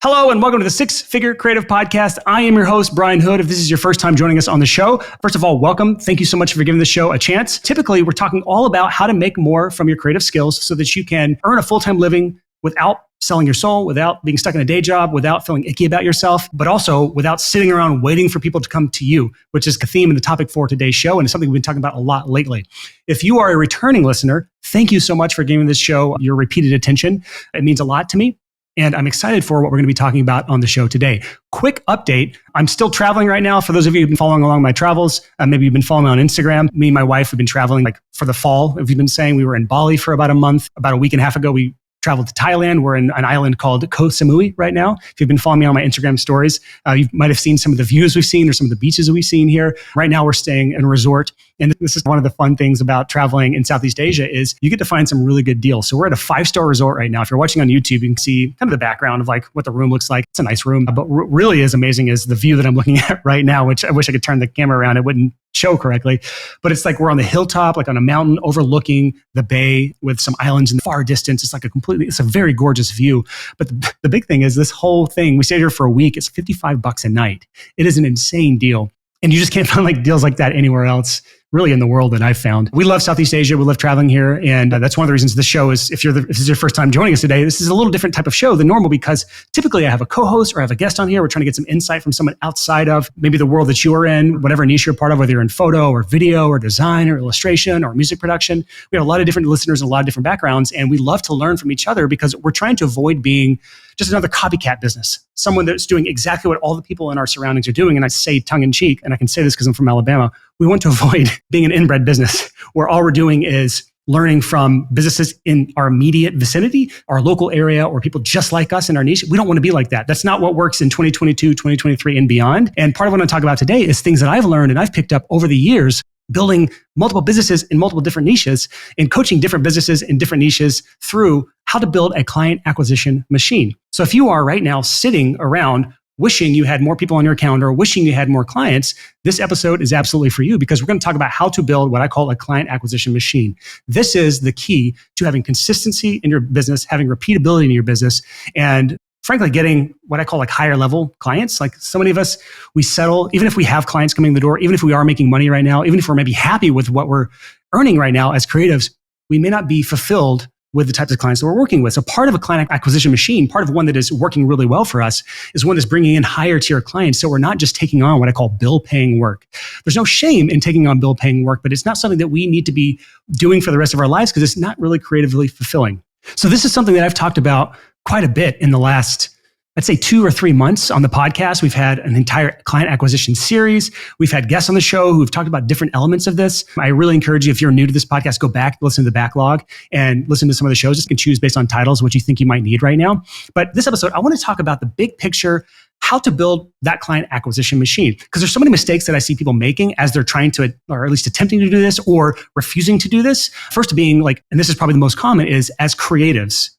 Hello and welcome to the Six Figure Creative Podcast. I am your host, Brian Hood. If this is your first time joining us on the show, first of all, welcome. Thank you so much for giving the show a chance. Typically, we're talking all about how to make more from your creative skills so that you can earn a full-time living without selling your soul, without being stuck in a day job, without feeling icky about yourself, but also without sitting around waiting for people to come to you, which is the theme and the topic for today's show, and it's something we've been talking about a lot lately. If you are a returning listener, thank you so much for giving this show your repeated attention. It means a lot to me. And I'm excited for what we're going to be talking about on the show today. Quick update. I'm still traveling right now. For those of you who've been following along my travels, maybe you've been following me on Instagram. Me and my wife have been traveling for the fall. If you've been saying, we were in Bali for about a month. About a week and a half ago, we traveled to Thailand. We're in an island called Koh Samui right now. If you've been following me on my Instagram stories, you might have seen some of the views we've seen or some of the beaches that we've seen here. Right now, we're staying in a resort. And this is one of the fun things about traveling in Southeast Asia is you get to find some really good deals. So we're at a 5-star resort right now. If you're watching on YouTube, you can see kind of the background of what the room looks like. It's a nice room, but really as amazing as the view that I'm looking at right now, which I wish I could turn the camera around. It wouldn't show correctly, but it's like we're on the hilltop, on a mountain overlooking the bay with some islands in the far distance. It's a very gorgeous view. But the big thing is this whole thing, we stayed here for a week. It's $55 a night. It is an insane deal. And you just can't find deals like that anywhere else really in the world that I've found. We love Southeast Asia. We love traveling here. And that's one of the reasons this show is, if this is your first time joining us today, this is a little different type of show than normal because typically I have a co-host or I have a guest on here. We're trying to get some insight from someone outside of maybe the world that you are in, whatever niche you're part of, whether you're in photo or video or design or illustration or music production. We have a lot of different listeners and a lot of different backgrounds. And we love to learn from each other because we're trying to avoid being just another copycat business, someone that's doing exactly what all the people in our surroundings are doing. And I say tongue in cheek, and I can say this because I'm from Alabama, we want to avoid being an inbred business where all we're doing is learning from businesses in our immediate vicinity, our local area, or people just like us in our niche. We don't want to be like that. That's not what works in 2022, 2023, and beyond. And part of what I'm going to talk about today is things that I've learned and I've picked up over the years, building multiple businesses in multiple different niches and coaching different businesses in different niches through how to build a client acquisition machine. So if you are right now sitting around wishing you had more people on your calendar, wishing you had more clients, this episode is absolutely for you because we're going to talk about how to build what I call a client acquisition machine. This is the key to having consistency in your business, having repeatability in your business, and frankly, getting what I call higher level clients. So many of us, we settle, even if we have clients coming in the door, even if we are making money right now, even if we're maybe happy with what we're earning right now as creatives, we may not be fulfilled with the types of clients that we're working with. So part of a client acquisition machine, part of one that is working really well for us is one that's bringing in higher tier clients. So we're not just taking on what I call bill paying work. There's no shame in taking on bill paying work, but it's not something that we need to be doing for the rest of our lives because it's not really creatively fulfilling. So this is something that I've talked about quite a bit in the last, I'd say 2 or 3 months on the podcast. We've had an entire client acquisition series. We've had guests on the show who've talked about different elements of this. I really encourage you, if you're new to this podcast, go back, listen to the backlog and listen to some of the shows. You can choose based on titles, what you think you might need right now. But this episode, I want to talk about the big picture, how to build that client acquisition machine. Because there's so many mistakes that I see people making as they're trying to, or at least attempting to do this or refusing to do this. First being and this is probably the most common, is as creatives,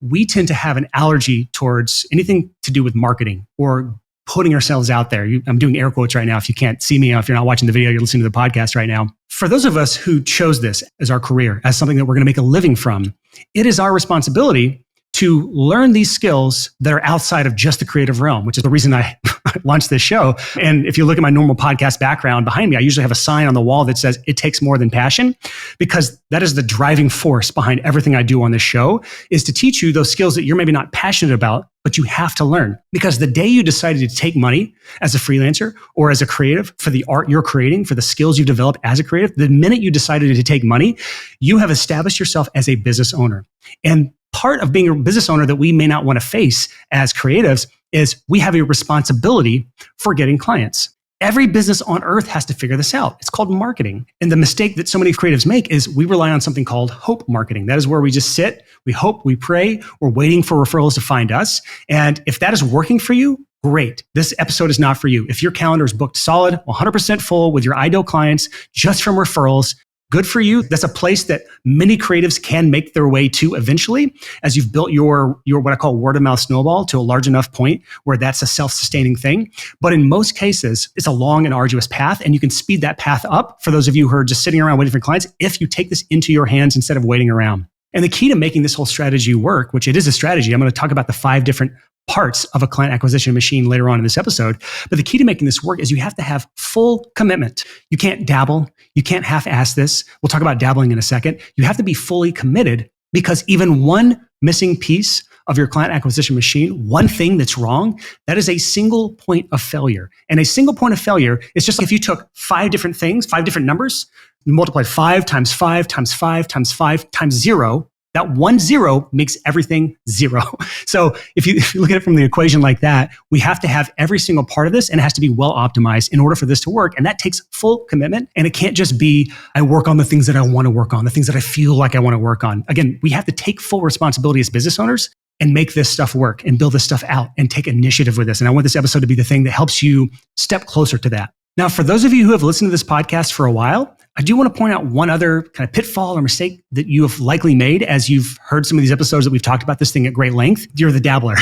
we tend to have an allergy towards anything to do with marketing or putting ourselves out there. I'm doing air quotes right now. If you can't see me, if you're not watching the video, you're listening to the podcast right now. For those of us who chose this as our career, as something that we're going to make a living from, it is our responsibility to learn these skills that are outside of just the creative realm, which is the reason I launched this show. And if you look at my normal podcast background behind me, I usually have a sign on the wall that says, "It takes more than passion," because that is the driving force behind everything I do on this show, is to teach you those skills that you're maybe not passionate about, but you have to learn. Because the day you decided to take money as a freelancer or as a creative for the art you're creating, for the skills you've developed as a creative, the minute you decided to take money, you have established yourself as a business owner. And part of being a business owner that we may not want to face as creatives is we have a responsibility for getting clients. Every business on earth has to figure this out. It's called marketing. And the mistake that so many creatives make is we rely on something called hope marketing. That is where we just sit, we hope, we pray, we're waiting for referrals to find us. And if that is working for you, great. This episode is not for you. If your calendar is booked solid, 100% full with your ideal clients just from referrals, good for you. That's a place that many creatives can make their way to eventually as you've built your what I call word of mouth snowball to a large enough point where that's a self-sustaining thing. But in most cases, it's a long and arduous path, and you can speed that path up for those of you who are just sitting around waiting for clients if you take this into your hands instead of waiting around. And the key to making this whole strategy work, which it is a strategy, I'm going to talk about the 5 different parts of a client acquisition machine later on in this episode. But the key to making this work is you have to have full commitment. You can't dabble. You can't half-ass this. We'll talk about dabbling in a second. You have to be fully committed, because even one missing piece of your client acquisition machine, one thing that's wrong, that is a single point of failure. And a single point of failure is just like if you took 5 different things, 5 different numbers, multiply 5 times 5 times 5 times 5 times 0, that 1 0 makes everything 0. So if you look at it from the equation like that, we have to have every single part of this, and it has to be well optimized in order for this to work. And that takes full commitment. And it can't just be, I work on the things that I want to work on, the things that I feel like I want to work on. Again, we have to take full responsibility as business owners and make this stuff work and build this stuff out and take initiative with this. And I want this episode to be the thing that helps you step closer to that. Now, for those of you who have listened to this podcast for a while, I do want to point out one other kind of pitfall or mistake that you have likely made as you've heard some of these episodes that we've talked about this thing at great length. You're the dabbler.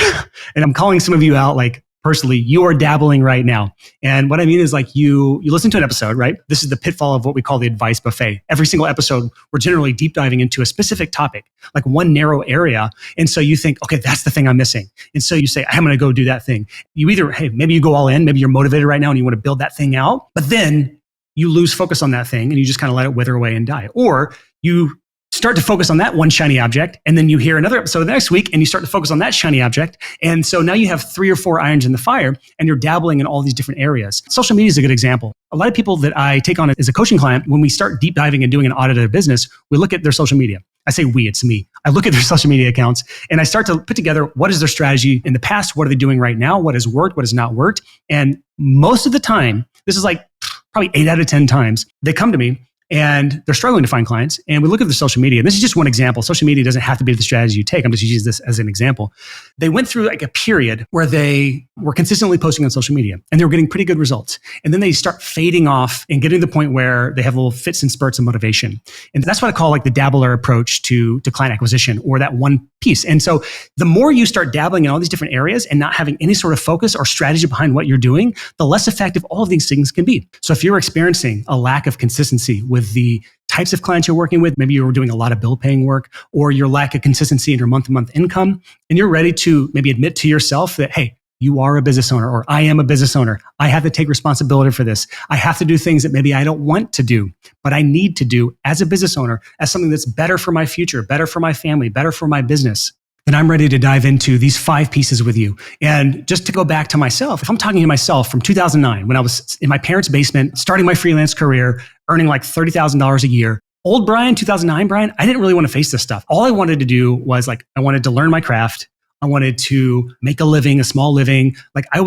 And I'm calling some of you out, like, personally, you are dabbling right now. And what I mean is, like, you listen to an episode, right? This is the pitfall of what we call the advice buffet. Every single episode, we're generally deep diving into a specific topic, like one narrow area. And so you think, okay, that's the thing I'm missing. And so you say, I'm going to go do that thing. You either, hey, maybe you go all in, maybe you're motivated right now and you want to build that thing out, but then you lose focus on that thing and you just kind of let it wither away and die. Or you start to focus on that one shiny object, and then you hear another episode the next week and you start to focus on that shiny object. And so now you have 3 or 4 irons in the fire and you're dabbling in all these different areas. Social media is a good example. A lot of people that I take on as a coaching client, when we start deep diving and doing an audit of their business, we look at their social media. I say we, it's me. I look at their social media accounts and I start to put together, what is their strategy in the past? What are they doing right now? What has worked? What has not worked? And most of the time, this is like probably 8 out of 10 times, they come to me and they're struggling to find clients. And we look at the social media. And this is just one example. Social media doesn't have to be the strategy you take. I'm just using this as an example. They went through like a period where they were consistently posting on social media and they were getting pretty good results. And then they start fading off and getting to the point where they have little fits and spurts of motivation. And that's what I call like the dabbler approach to client acquisition, or that one piece. And so the more you start dabbling in all these different areas and not having any sort of focus or strategy behind what you're doing, the less effective all of these things can be. So if you're experiencing a lack of consistency with the types of clients you're working with, maybe you're doing a lot of bill paying work, or your lack of consistency in your month-to-month income, and you're ready to maybe admit to yourself that, hey, you are a business owner, or I am a business owner. I have to take responsibility for this. I have to do things that maybe I don't want to do, but I need to do as a business owner, as something that's better for my future, better for my family, better for my business. Then I'm ready to dive into these 5 pieces with you. And just to go back to myself, if I'm talking to myself from 2009, when I was in my parents' basement, starting my freelance career, earning like $30,000 a year, old Brian, 2009 Brian, I didn't really want to face this stuff. All I wanted to do was like, I wanted to learn my craft. I wanted to make a living, a small living. Like I don't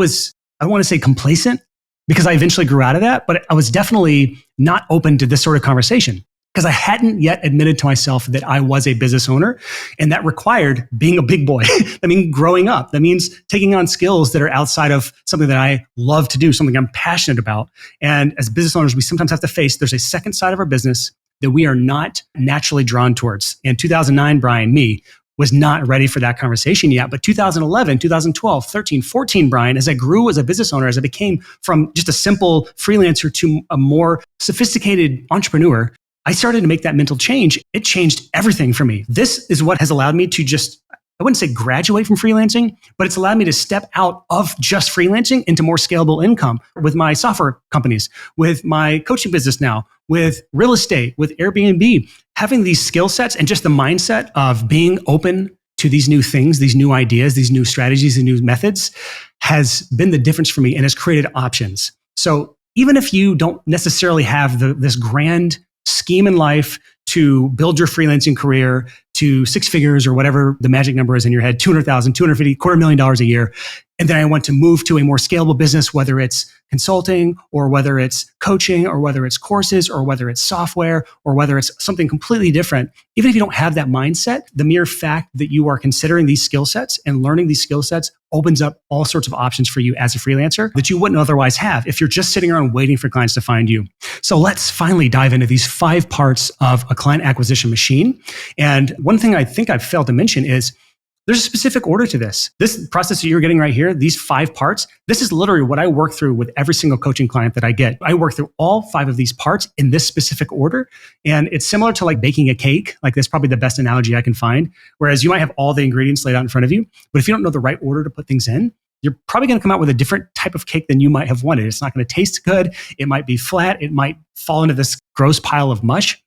want to say complacent, because I eventually grew out of that, but I was definitely not open to this sort of conversation, because I hadn't yet admitted to myself that I was a business owner, and that required being a big boy. That means growing up. That means taking on skills that are outside of something that I love to do, something I'm passionate about. And as business owners, we sometimes have to face, there's a second side of our business that we are not naturally drawn towards. And 2009, Brian, me, was not ready for that conversation yet. But 2011, 2012, 13, 14, Brian, as I grew as a business owner, as I became from just a simple freelancer to a more sophisticated entrepreneur, I started to make that mental change. It changed everything for me. This is what has allowed me to just, I wouldn't say graduate from freelancing, but it's allowed me to step out of just freelancing into more scalable income with my software companies, with my coaching business now, with real estate, with Airbnb. Having these skill sets and just the mindset of being open to these new things, these new ideas, these new strategies and new methods has been the difference for me and has created options. So even if you don't necessarily have this grand scheme in life to build your freelancing career to 6 figures or whatever the magic number is in your head, 200,000, 250, $250,000 a year. And then I want to move to a more scalable business, whether it's consulting or whether it's coaching or whether it's courses or whether it's software or whether it's something completely different. Even if you don't have that mindset, the mere fact that you are considering these skill sets and learning these skill sets opens up all sorts of options for you as a freelancer that you wouldn't otherwise have if you're just sitting around waiting for clients to find you. So let's finally dive into these 5 parts of a client acquisition machine. And one thing I think I've failed to mention is There's a specific order to this. This process that you're getting right here, these 5 parts, this is literally what I work through with every single coaching client that I get. I work through all 5 of these parts in this specific order. And it's similar to like baking a cake. Like that's probably the best analogy I can find. Whereas you might have all the ingredients laid out in front of you, but if you don't know the right order to put things in, you're probably going to come out with a different type of cake than you might have wanted. It's not going to taste good. It might be flat. It might fall into this gross pile of mush.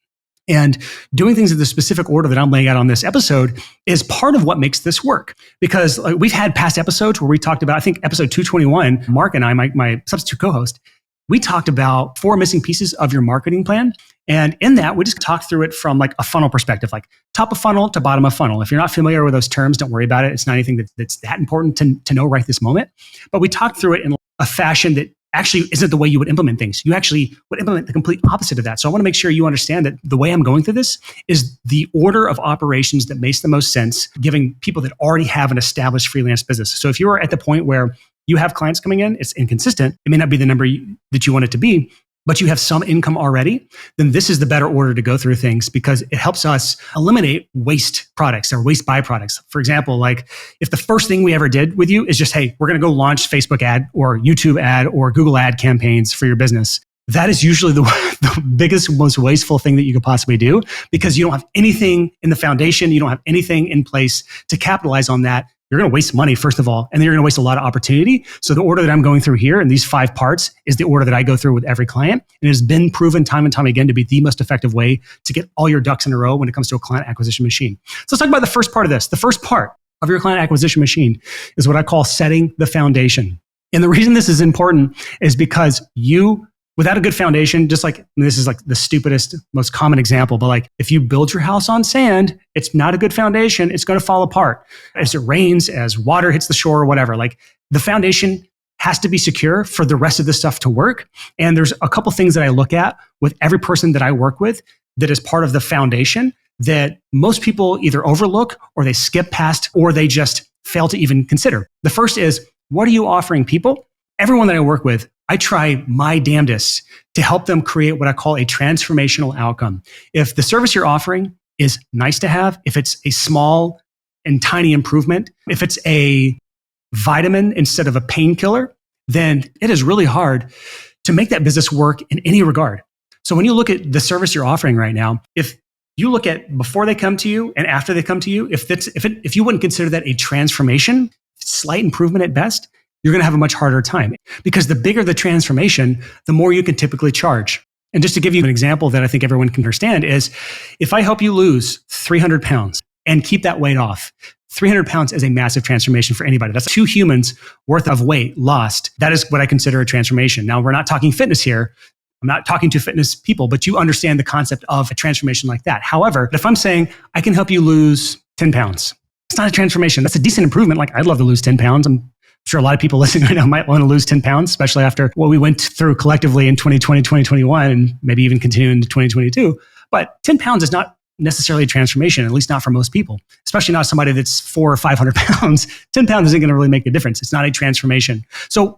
And doing things in the specific order that I'm laying out on this episode is part of what makes this work. Because we've had past episodes where we talked about, I think episode 221, Mark and I, my substitute co-host, we talked about 4 missing pieces of your marketing plan. And in that, we just talked through it from like a funnel perspective, like top of funnel to bottom of funnel. If you're not familiar with those terms, don't worry about it. It's not anything that's that important to know right this moment. But we talked through it in a fashion that actually isn't the way you would implement things. You actually would implement the complete opposite of that. So I want to make sure you understand that the way I'm going through this is the order of operations that makes the most sense, giving people that already have an established freelance business. So if you are at the point where you have clients coming in, it's inconsistent, it may not be the number that you want it to be, but you have some income already, then this is the better order to go through things because it helps us eliminate waste products or waste byproducts. For example, like if the first thing we ever did with you is just, hey, we're going to go launch Facebook ad or YouTube ad or Google ad campaigns for your business. That is usually the biggest, most wasteful thing that you could possibly do because you don't have anything in the foundation. You don't have anything in place to capitalize on that. You're going to waste money, first of all, and then you're going to waste a lot of opportunity. So the order that I'm going through here in these 5 parts is the order that I go through with every client. And it has been proven time and time again to be the most effective way to get all your ducks in a row when it comes to a client acquisition machine. So let's talk about the first part of this. The first part of your client acquisition machine is what I call setting the foundation. And the reason this is important is because without a good foundation, just like this is like the stupidest, most common example, but like if you build your house on sand, it's not a good foundation. It's going to fall apart as it rains, as water hits the shore or whatever. Like the foundation has to be secure for the rest of the stuff to work. And there's a couple things that I look at with every person that I work with that is part of the foundation that most people either overlook or they skip past or they just fail to even consider. The first is, what are you offering people? Everyone that I work with, I try my damnedest to help them create what I call a transformational outcome. If the service you're offering is nice to have, if it's a small and tiny improvement, if it's a vitamin instead of a painkiller, then it is really hard to make that business work in any regard. So when you look at the service you're offering right now, if you look at before they come to you and after they come to you, if you wouldn't consider that a transformation, slight improvement at best, you're going to have a much harder time because the bigger the transformation, the more you can typically charge. And just to give you an example that I think everyone can understand is if I help you lose 300 pounds and keep that weight off, 300 pounds is a massive transformation for anybody. That's 2 humans worth of weight lost. That is what I consider a transformation. Now, we're not talking fitness here. I'm not talking to fitness people, but you understand the concept of a transformation like that. However, if I'm saying I can help you lose 10 pounds, it's not a transformation. That's a decent improvement. Like I'd love to lose 10 pounds. I'm sure a lot of people listening right now might want to lose 10 pounds, especially after what we went through collectively in 2020, 2021, and maybe even continue into 2022. But 10 pounds is not necessarily a transformation, at least not for most people, especially not somebody that's 400 or 500 pounds. 10 pounds isn't going to really make a difference. It's not a transformation. So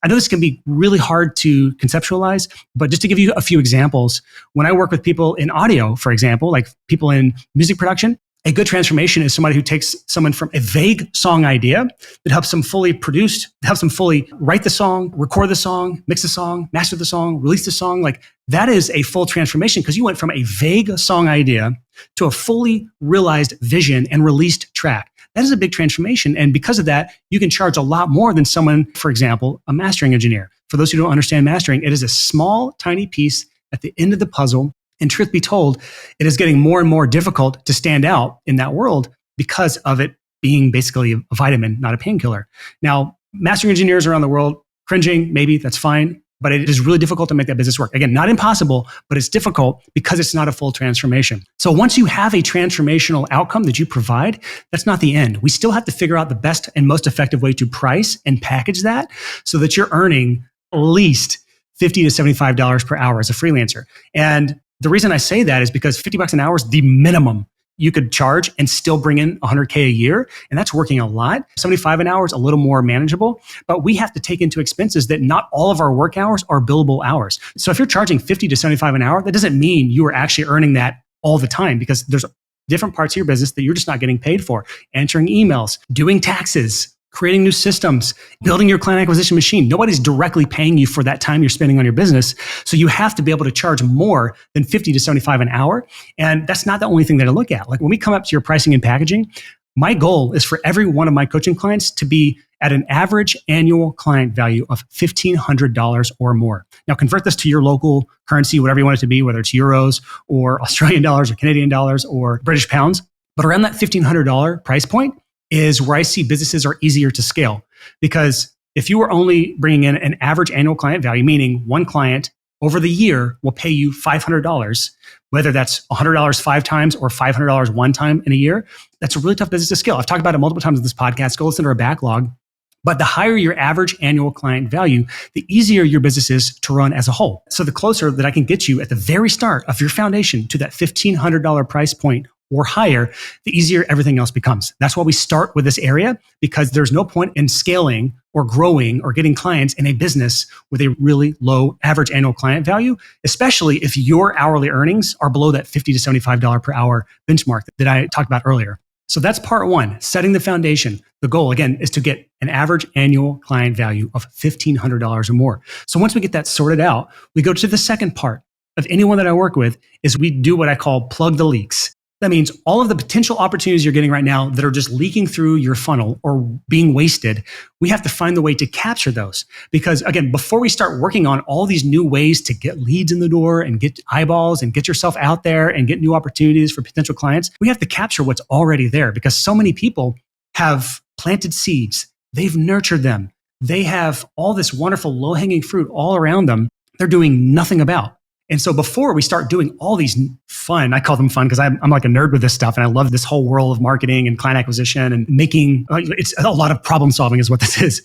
I know this can be really hard to conceptualize, but just to give you a few examples, when I work with people in audio, for example, like people in music production, a good transformation is somebody who takes someone from a vague song idea that helps them fully produce, helps them fully write the song, record the song, mix the song, master the song, release the song. Like that is a full transformation because you went from a vague song idea to a fully realized vision and released track. That is a big transformation. And because of that, you can charge a lot more than someone, for example, a mastering engineer. For those who don't understand mastering, it is a small, tiny piece at the end of the puzzle. And truth be told, it is getting more and more difficult to stand out in that world because of it being basically a vitamin, not a painkiller. Now, mastering engineers around the world, cringing, maybe that's fine, but it is really difficult to make that business work. Again, not impossible, but it's difficult because it's not a full transformation. So once you have a transformational outcome that you provide, that's not the end. We still have to figure out the best and most effective way to price and package that so that you're earning at least $50 to $75 per hour as a freelancer. And the reason I say that is because $50 an hour is the minimum you could charge and still bring in $100K a year. And that's working a lot. 75 an hour is a little more manageable, but we have to take into expenses that not all of our work hours are billable hours. So if you're charging 50 to 75 an hour, that doesn't mean you are actually earning that all the time because there's different parts of your business that you're just not getting paid for. Answering emails, doing taxes, creating new systems, building your client acquisition machine. Nobody's directly paying you for that time you're spending on your business. So you have to be able to charge more than 50 to 75 an hour. And that's not the only thing that I look at. Like when we come up to your pricing and packaging, my goal is for every one of my coaching clients to be at an average annual client value of $1,500 or more. Now convert this to your local currency, whatever you want it to be, whether it's euros or Australian dollars or Canadian dollars or British pounds. But around that $1,500 price point is where I see businesses are easier to scale. Because if you were only bringing in an average annual client value, meaning one client over the year will pay you $500, whether that's $100 5 times or $500 one time in a year, that's a really tough business to scale. I've talked about it multiple times in this podcast. Go listen to our backlog. But the higher your average annual client value, the easier your business is to run as a whole. So the closer that I can get you at the very start of your foundation to that $1,500 price point or higher, the easier everything else becomes. That's why we start with this area, because there's no point in scaling or growing or getting clients in a business with a really low average annual client value, especially if your hourly earnings are below that $50 to $75 per hour benchmark that I talked about earlier. So that's part one, setting the foundation. The goal, again, is to get an average annual client value of $1,500 or more. So once we get that sorted out, we go to the second part of anyone that I work with is we do what I call plug the leaks. That means all of the potential opportunities you're getting right now that are just leaking through your funnel or being wasted, we have to find the way to capture those. Because again, before we start working on all these new ways to get leads in the door and get eyeballs and get yourself out there and get new opportunities for potential clients, we have to capture what's already there because so many people have planted seeds. They've nurtured them. They have all this wonderful low-hanging fruit all around them. They're doing nothing about. And so before we start doing all these fun, I call them fun because I'm like a nerd with this stuff and I love this whole world of marketing and client acquisition and making, it's a lot of problem solving is what this is.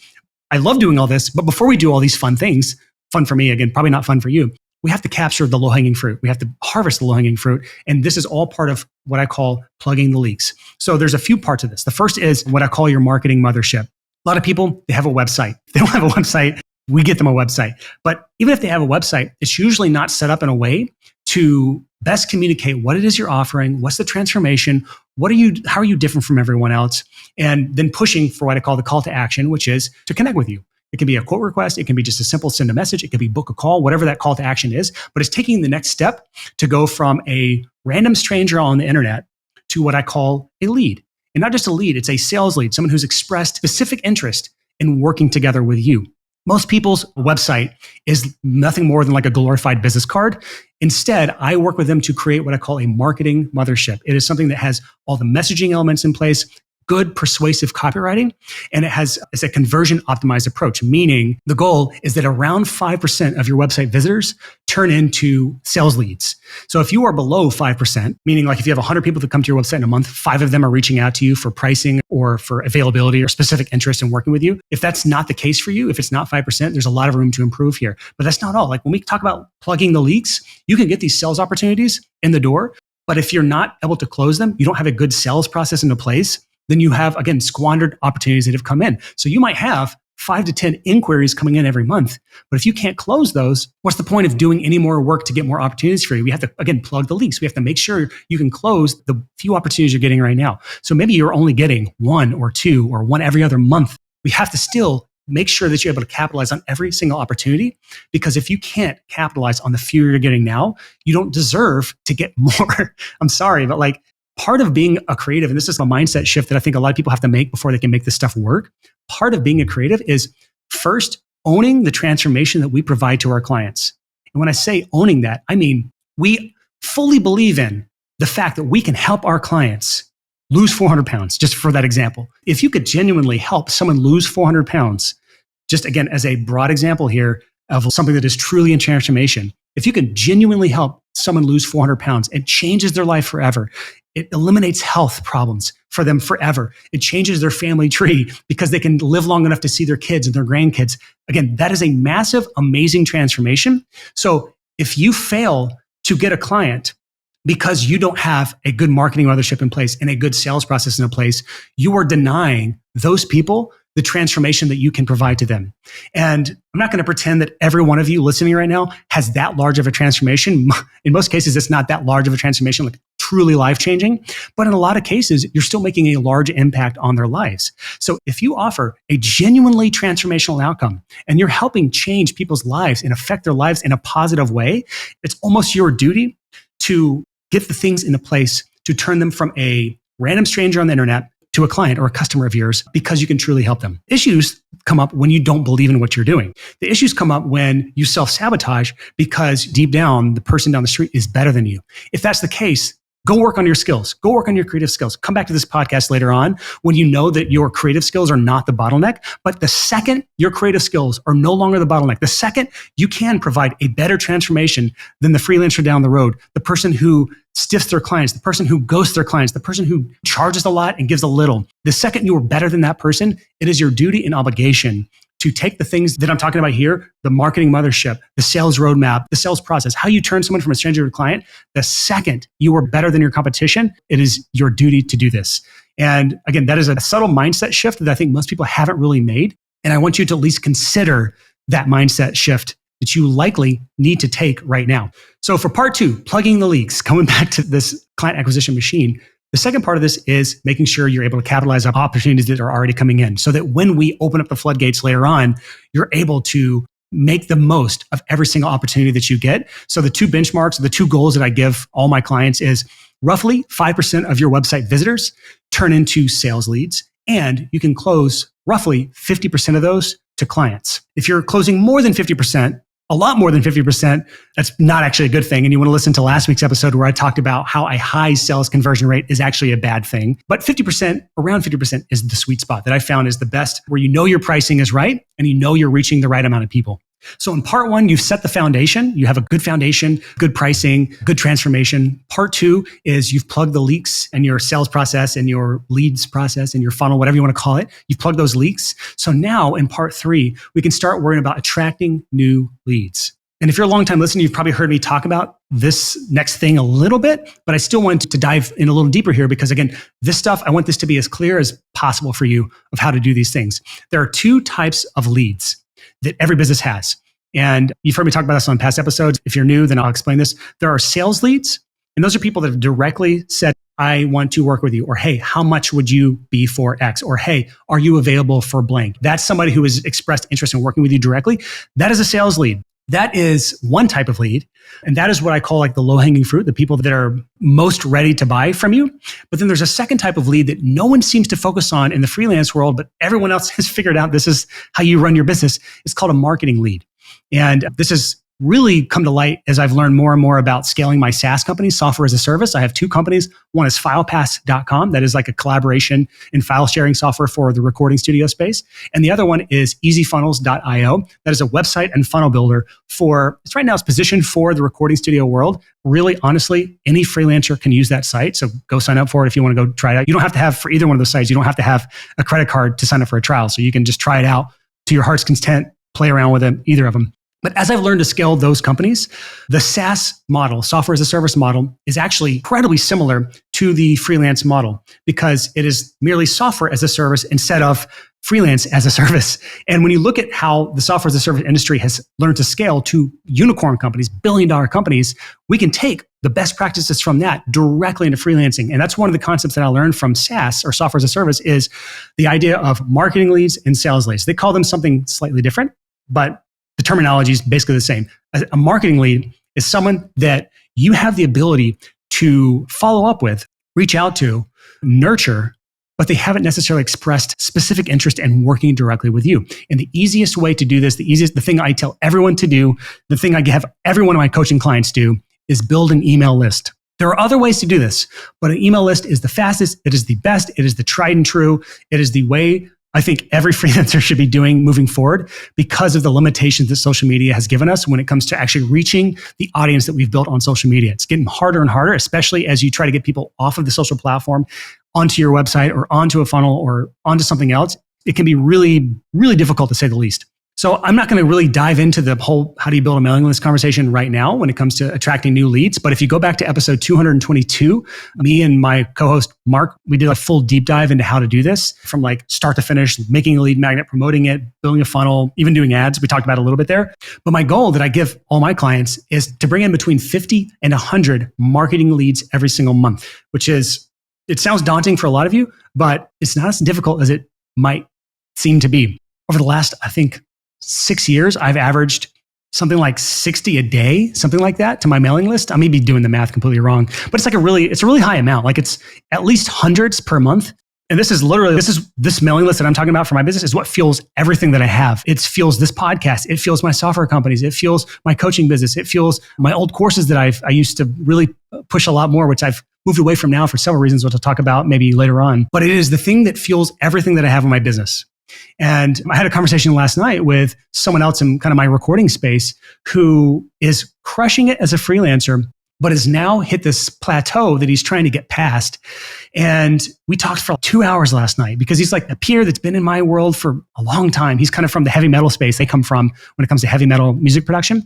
I love doing all this, but before we do all these fun things, fun for me, again, probably not fun for you, we have to capture the low-hanging fruit. We have to harvest the low-hanging fruit. And this is all part of what I call plugging the leaks. So there's a few parts of this. The first is what I call your marketing mothership. A lot of people, they have a website. If they don't have a website, we get them a website. But even if they have a website, it's usually not set up in a way to best communicate what it is you're offering, what's the transformation, how are you different from everyone else, and then pushing for what I call the call to action, which is to connect with you. It can be a quote request. It can be just a simple send a message. It can be book a call, whatever that call to action is. But it's taking the next step to go from a random stranger on the internet to what I call a lead. And not just a lead, it's a sales lead, someone who's expressed specific interest in working together with you. Most people's website is nothing more than like a glorified business card. Instead, I work with them to create what I call a marketing mothership. It is something that has all the messaging elements in place, good persuasive copywriting, and it's a conversion optimized approach, meaning the goal is that around 5% of your website visitors turn into sales leads. So if you are below 5%, meaning like if you have 100 people that come to your website in a month, 5 of them are reaching out to you for pricing or for availability or specific interest in working with you. If that's not the case for you, if it's not 5%, there's a lot of room to improve here. But that's not all. Like when we talk about plugging the leaks, you can get these sales opportunities in the door, but if you're not able to close them, you don't have a good sales process into place, then you have, again, squandered opportunities that have come in. So you might have 5 to 10 inquiries coming in every month. But if you can't close those, what's the point of doing any more work to get more opportunities for you? We have to, again, plug the leaks. We have to make sure you can close the few opportunities you're getting right now. So maybe you're only getting 1 or 2 or 1 every other month. We have to still make sure that you're able to capitalize on every single opportunity, because if you can't capitalize on the few you're getting now, you don't deserve to get more. I'm sorry, but like, part of being a creative, and this is a mindset shift that I think a lot of people have to make before they can make this stuff work. Part of being a creative is first owning the transformation that we provide to our clients. And when I say owning that, I mean, we fully believe in the fact that we can help our clients lose 400 pounds, just for that example. If you could genuinely help someone lose 400 pounds, just again, as a broad example here of something that is truly in transformation, if you can genuinely help someone lose 400 pounds, it changes their life forever. It eliminates health problems for them forever. It changes their family tree because they can live long enough to see their kids and their grandkids. Again, that is a massive, amazing transformation. So if you fail to get a client because you don't have a good marketing mothership in place and a good sales process in place, you are denying those people the transformation that you can provide to them. And I'm not going to pretend that every one of you listening right now has that large of a transformation. In most cases, it's not that large of a transformation, like truly life-changing. But in a lot of cases, you're still making a large impact on their lives. So if you offer a genuinely transformational outcome and you're helping change people's lives and affect their lives in a positive way, it's almost your duty to get the things into place to turn them from a random stranger on the internet to a client or a customer of yours because you can truly help them. Issues come up when you don't believe in what you're doing. The issues come up when you self-sabotage because deep down, the person down the street is better than you. If that's the case, go work on your skills. Go work on your creative skills. Come back to this podcast later on when you know that your creative skills are not the bottleneck. But the second your creative skills are no longer the bottleneck, the second you can provide a better transformation than the freelancer down the road, the person who stiffs their clients, the person who ghosts their clients, the person who charges a lot and gives a little. The second you are better than that person, it is your duty and obligation to take the things that I'm talking about here, the marketing mothership, the sales roadmap, the sales process, how you turn someone from a stranger to a client. The second you are better than your competition, it is your duty to do this. And again, that is a subtle mindset shift that I think most people haven't really made. And I want you to at least consider that mindset shift that you likely need to take right now. So for part 2, plugging the leaks, coming back to this client acquisition machine, the second part of this is making sure you're able to capitalize on opportunities that are already coming in so that when we open up the floodgates later on, you're able to make the most of every single opportunity that you get. So the 2 benchmarks, the 2 goals that I give all my clients is roughly 5% of your website visitors turn into sales leads, and you can close roughly 50% of those to clients. If you're closing more than 50%, a lot more than 50%, that's not actually a good thing. And you want to listen to last week's episode where I talked about how a high sales conversion rate is actually a bad thing. But 50%, around 50% is the sweet spot that I found is the best, where you know your pricing is right and you know you're reaching the right amount of people. So in part 1, you've set the foundation. You have a good foundation, good pricing, good transformation. Part 2 is you've plugged the leaks in your sales process and your leads process and your funnel, whatever you want to call it. You've plugged those leaks. So now in part 3, we can start worrying about attracting new leads. And if you're a long-time listener, you've probably heard me talk about this next thing a little bit, but I still want to dive in a little deeper here because again, this stuff, I want this to be as clear as possible for you of how to do these things. There are 2 types of leads that every business has. And you've heard me talk about this on past episodes. If you're new, then I'll explain this. There are sales leads, and those are people that have directly said, I want to work with you, or hey, how much would you be for X? Or hey, are you available for blank? That's somebody who has expressed interest in working with you directly. That is a sales lead. That is one type of lead. And that is what I call like the low-hanging fruit, the people that are most ready to buy from you. But then there's a second type of lead that no one seems to focus on in the freelance world, but everyone else has figured out this is how you run your business. It's called a marketing lead. And this has really come to light as I've learned more and more about scaling my SaaS company, software as a service. I have 2 companies. One is filepass.com. That is like a collaboration and file sharing software for the recording studio space. And the other one is easyfunnels.io. That is a website and funnel builder for, it's right now it's positioned for the recording studio world. Really, honestly, any freelancer can use that site. So go sign up for it if you want to go try it out. You don't have to have, for either one of those sites, you don't have to have a credit card to sign up for a trial. So you can just try it out to your heart's content, play around with them, either of them. But as I've learned to scale those companies, the SaaS model, software as a service model, is actually incredibly similar to the freelance model because it is merely software as a service instead of freelance as a service. And when you look at how the software as a service industry has learned to scale to unicorn companies, billion-dollar companies, we can take the best practices from that directly into freelancing. And that's one of the concepts that I learned from SaaS or software as a service is the idea of marketing leads and sales leads. They call them something slightly different, but the terminology is basically the same. A marketing lead is someone that you have the ability to follow up with, reach out to, nurture, but they haven't necessarily expressed specific interest in working directly with you. And the easiest way to do this, the thing I tell everyone to do, the thing I have every one of my coaching clients do is build an email list. There are other ways to do this, but an email list is the fastest, it is the best, it is the tried and true, it is the way I think every freelancer should be doing moving forward because of the limitations that social media has given us when it comes to actually reaching the audience that we've built on social media. It's getting harder and harder, especially as you try to get people off of the social platform onto your website or onto a funnel or onto something else. It can be really, really difficult to say the least. So I'm not going to really dive into the whole how do you build a mailing list conversation right now when it comes to attracting new leads. But if you go back to episode 222, me and my co-host Mark, we did a full deep dive into how to do this from like start to finish, making a lead magnet, promoting it, building a funnel, even doing ads. We talked about it a little bit there. But my goal that I give all my clients is to bring in between 50 and 100 marketing leads every single month, which is, it sounds daunting for a lot of you, but it's not as difficult as it might seem to be. Over the last, I think, 6 years, I've averaged something like 60 a day, something like that to my mailing list. I may be doing the math completely wrong, but it's like it's a really high amount. Like it's at least hundreds per month. And this mailing list that I'm talking about for my business is what fuels everything that I have. It fuels this podcast. It fuels my software companies. It fuels my coaching business. It fuels my old courses that I used to really push a lot more, which I've moved away from now for several reasons, which I'll talk about maybe later on. But it is the thing that fuels everything that I have in my business. And I had a conversation last night with someone else in kind of my recording space who is crushing it as a freelancer, but has now hit this plateau that he's trying to get past. And we talked for 2 hours last night because he's like a peer that's been in my world for a long time. He's kind of from the heavy metal space they come from when it comes to heavy metal music production.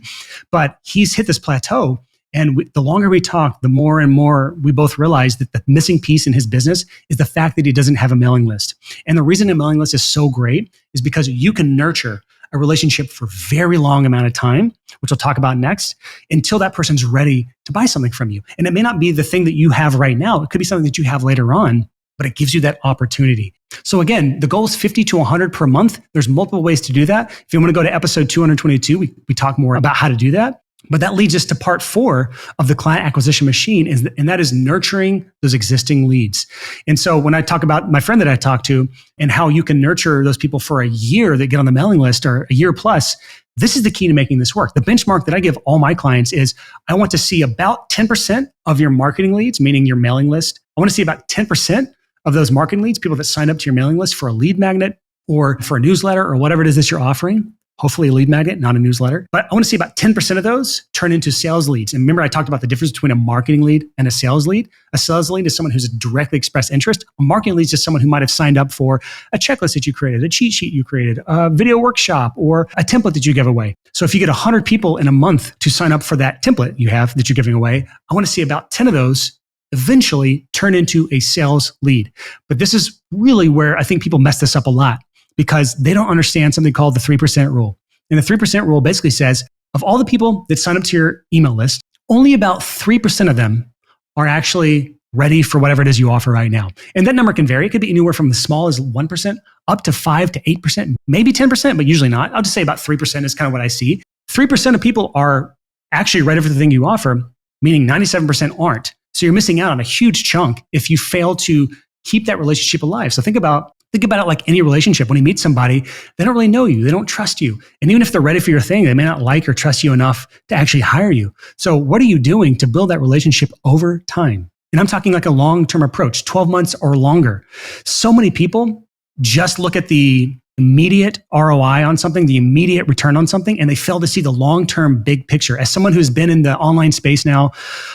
But he's hit this plateau. And the longer we talk, the more and more we both realize that the missing piece in his business is the fact that he doesn't have a mailing list. And the reason a mailing list is so great is because you can nurture a relationship for a very long amount of time, which we'll talk about next, until that person's ready to buy something from you. And it may not be the thing that you have right now. It could be something that you have later on, but it gives you that opportunity. So again, the goal is 50 to 100 per month. There's multiple ways to do that. If you want to go to episode 222, we talk more about how to do that. But that leads us to part 4 of the client acquisition machine, and that is nurturing those existing leads. And so when I talk about my friend that I talked to and how you can nurture those people for a year that get on the mailing list or a year plus, this is the key to making this work. The benchmark that I give all my clients is I want to see about 10% of your marketing leads, meaning your mailing list. I want to see about 10% of those marketing leads, people that sign up to your mailing list for a lead magnet or for a newsletter or whatever it is that you're offering. Hopefully a lead magnet, not a newsletter. But I want to see about 10% of those turn into sales leads. And remember, I talked about the difference between a marketing lead and a sales lead. A sales lead is someone who's directly expressed interest. A marketing lead is just someone who might have signed up for a checklist that you created, a cheat sheet you created, a video workshop, or a template that you give away. So if you get 100 people in a month to sign up for that template you have that you're giving away, I want to see about 10 of those eventually turn into a sales lead. But this is really where I think people mess this up a lot, because they don't understand something called the 3% rule. And the 3% rule basically says, of all the people that sign up to your email list, only about 3% of them are actually ready for whatever it is you offer right now. And that number can vary. It could be anywhere from as small as 1% up to 5 to 8%, maybe 10%, but usually not. I'll just say about 3% is kind of what I see. 3% of people are actually ready for the thing you offer, meaning 97% aren't. So you're missing out on a huge chunk if you fail to keep that relationship alive. So think about it like any relationship. When you meet somebody, they don't really know you. They don't trust you. And even if they're ready for your thing, they may not like or trust you enough to actually hire you. So what are you doing to build that relationship over time? And I'm talking like a long-term approach, 12 months or longer. So many people just look at the immediate ROI on something, the immediate return on something, and they fail to see the long-term big picture. As someone who's been in the online space now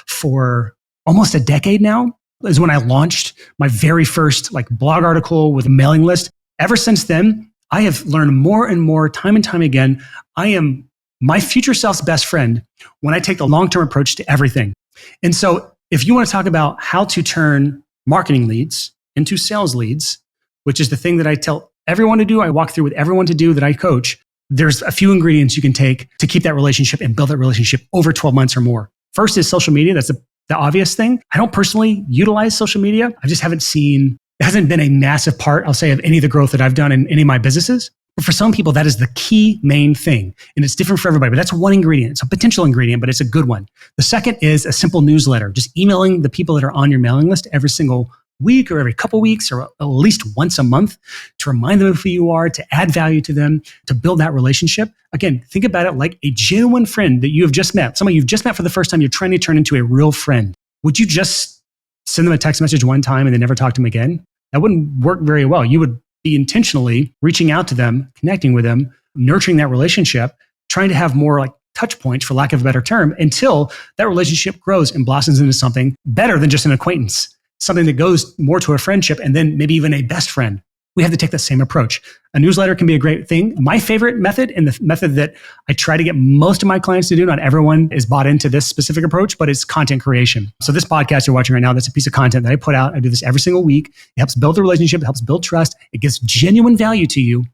for almost a decade now, is when I launched my very first blog article with a mailing list. Ever since then, I have learned more and more time and time again. I am my future self's best friend when I take the long-term approach to everything. And so if you want to talk about how to turn marketing leads into sales leads, which is the thing that I tell everyone to do, I walk through with everyone to do that I coach, there's a few ingredients you can take to keep that relationship and build that relationship over 12 months or more. First is social media. That's the obvious thing. I don't personally utilize social media. I just haven't seen, it hasn't been a massive part, I'll say, of any of the growth that I've done in any of my businesses. But for some people, that is the key main thing. And it's different for everybody, but that's one ingredient. It's a potential ingredient, but it's a good one. The second is a simple newsletter, just emailing the people that are on your mailing list every single week or every couple weeks or at least once a month to remind them of who you are, to add value to them, to build that relationship. Again, think about it like a genuine friend that you have just met, somebody you've just met for the first time, you're trying to turn into a real friend. Would you just send them a text message one time and then never talk to them again? That wouldn't work very well. You would be intentionally reaching out to them, connecting with them, nurturing that relationship, trying to have more touch points, for lack of a better term, until that relationship grows and blossoms into something better than just an acquaintance, something that goes more to a friendship and then maybe even a best friend. we have to take the same approach. A newsletter can be a great thing. My favorite method, and the method that I try to get most of my clients to do, not everyone is bought into this specific approach, but it's content creation. So this podcast you're watching right now, that's a piece of content that I put out. I do this every single week. It helps build a relationship. It helps build trust. It gives genuine value to you.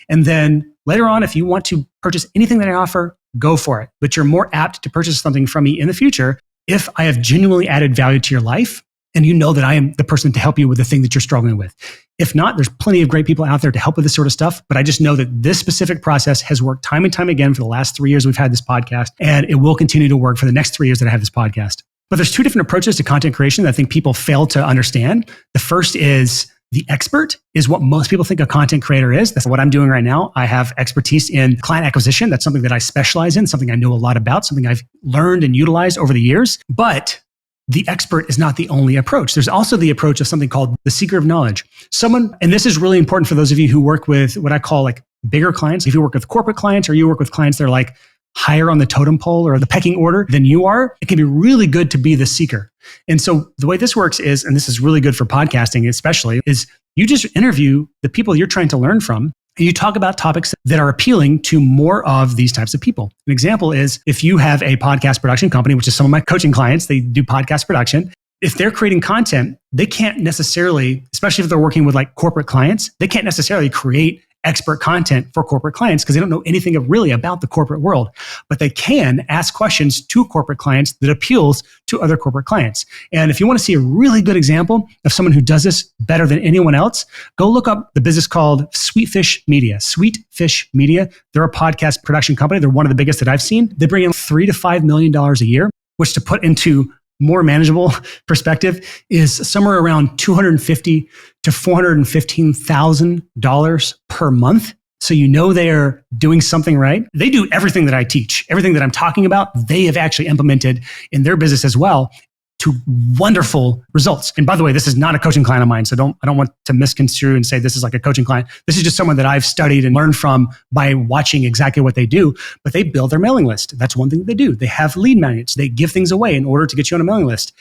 And then later on, if you want to purchase anything that I offer, go for it. But you're more apt to purchase something from me in the future if I have genuinely added value to your life and you know that I am the person to help you with the thing that you're struggling with. If not, there's plenty of great people out there to help with this sort of stuff, but I just know that this specific process has worked time and time again for the last 3 years we've had this podcast, and it will continue to work for the next 3 years that I have this podcast. But there's two different approaches to content creation that I think people fail to understand. The first is the expert is what most people think a content creator is. That's what I'm doing right now. I have expertise in client acquisition. That's something that I specialize in, something I know a lot about, something I've learned and utilized over the years. But the expert is not the only approach. There's also the approach of something called the seeker of knowledge. Someone, and this is really important for those of you who work with what I call like bigger clients. If you work with corporate clients or you work with clients that are like higher on the totem pole or the pecking order than you are, it can be really good to be the seeker. And so the way this works is, and this is really good for podcasting especially, is you just interview the people you're trying to learn from. And you talk about topics that are appealing to more of these types of people. An example is if you have a podcast production company, which is some of my coaching clients, they do podcast production. If they're creating content, they can't necessarily, especially if they're working with like corporate clients, they can't necessarily create expert content for corporate clients because they don't know anything really about the corporate world. But they can ask questions to corporate clients that appeals to other corporate clients. And if you want to see a really good example of someone who does this better than anyone else, go look up the business called Sweetfish Media. Sweetfish Media. They're a podcast production company. They're one of the biggest that I've seen. They bring in $3 to $5 million a year, which to put into more manageable perspective is somewhere around $250,000 to $415,000 per month. So you know they are doing something right. They do everything that I teach, everything that I'm talking about, they have actually implemented in their business as well to wonderful results. And by the way, this is not a coaching client of mine, so I don't want to misconstrue and say this is like a coaching client. This is just someone that I've studied and learned from by watching exactly what they do. But they build their mailing list. That's one thing that they do. They have lead magnets. They give things away in order to get you on a mailing list.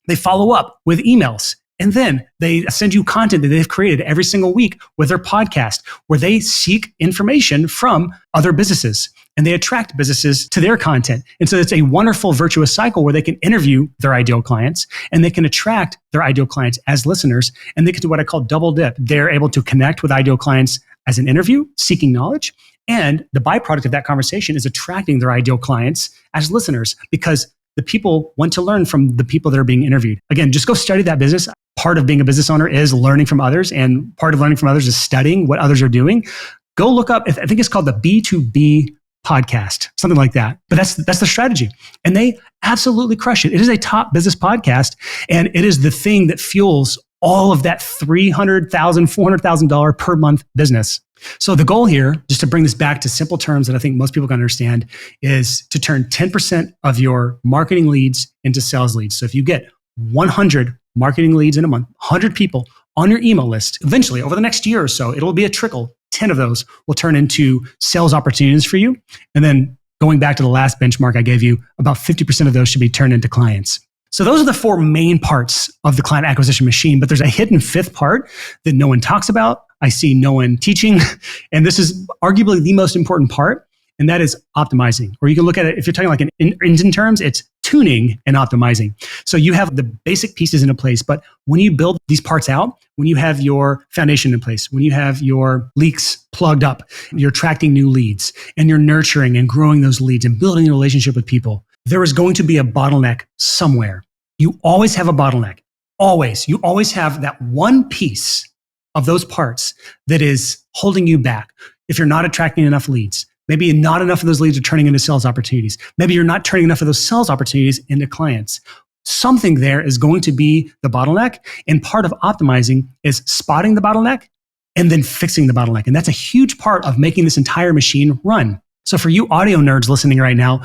They follow up with emails. And then they send you content that they've created every single week with their podcast, where they seek information from other businesses and they attract businesses to their content. And so it's a wonderful virtuous cycle where they can interview their ideal clients and they can attract their ideal clients as listeners. And they can do what I call double dip. They're able to connect with ideal clients as an interview, seeking knowledge. And the byproduct of that conversation is attracting their ideal clients as listeners because the people want to learn from the people that are being interviewed. Again, just go study that business. Part of being a business owner is learning from others, and part of learning from others is studying what others are doing. Go look up, I think it's called the B2B podcast, something like that. But that's the strategy. And they absolutely crush it. It is a top business podcast, and it is the thing that fuels all of that $300,000, $400,000 per month business. So the goal here, just to bring this back to simple terms that I think most people can understand, is to turn 10% of your marketing leads into sales leads. So if you get 100 marketing leads in a month, 100 people on your email list, eventually over the next year or so, it'll be a trickle. 10 of those will turn into sales opportunities for you. And then going back to the last benchmark I gave you, about 50% of those should be turned into clients. So those are the four main parts of the client acquisition machine, but there's a hidden fifth part that no one talks about. I see no one teaching. And this is arguably the most important part, and that is optimizing. Or you can look at it, if you're talking like in engine terms, it's tuning and optimizing. So you have the basic pieces into place, but when you build these parts out, when you have your foundation in place, when you have your leaks plugged up, you're attracting new leads, and you're nurturing and growing those leads and building a relationship with people, there is going to be a bottleneck somewhere. You always have a bottleneck. Always. You always have that one piece of those parts that is holding you back. If you're not attracting enough leads, maybe not enough of those leads are turning into sales opportunities. Maybe you're not turning enough of those sales opportunities into clients. Something there is going to be the bottleneck. And part of optimizing is spotting the bottleneck and then fixing the bottleneck. And that's a huge part of making this entire machine run. So for you audio nerds listening right now,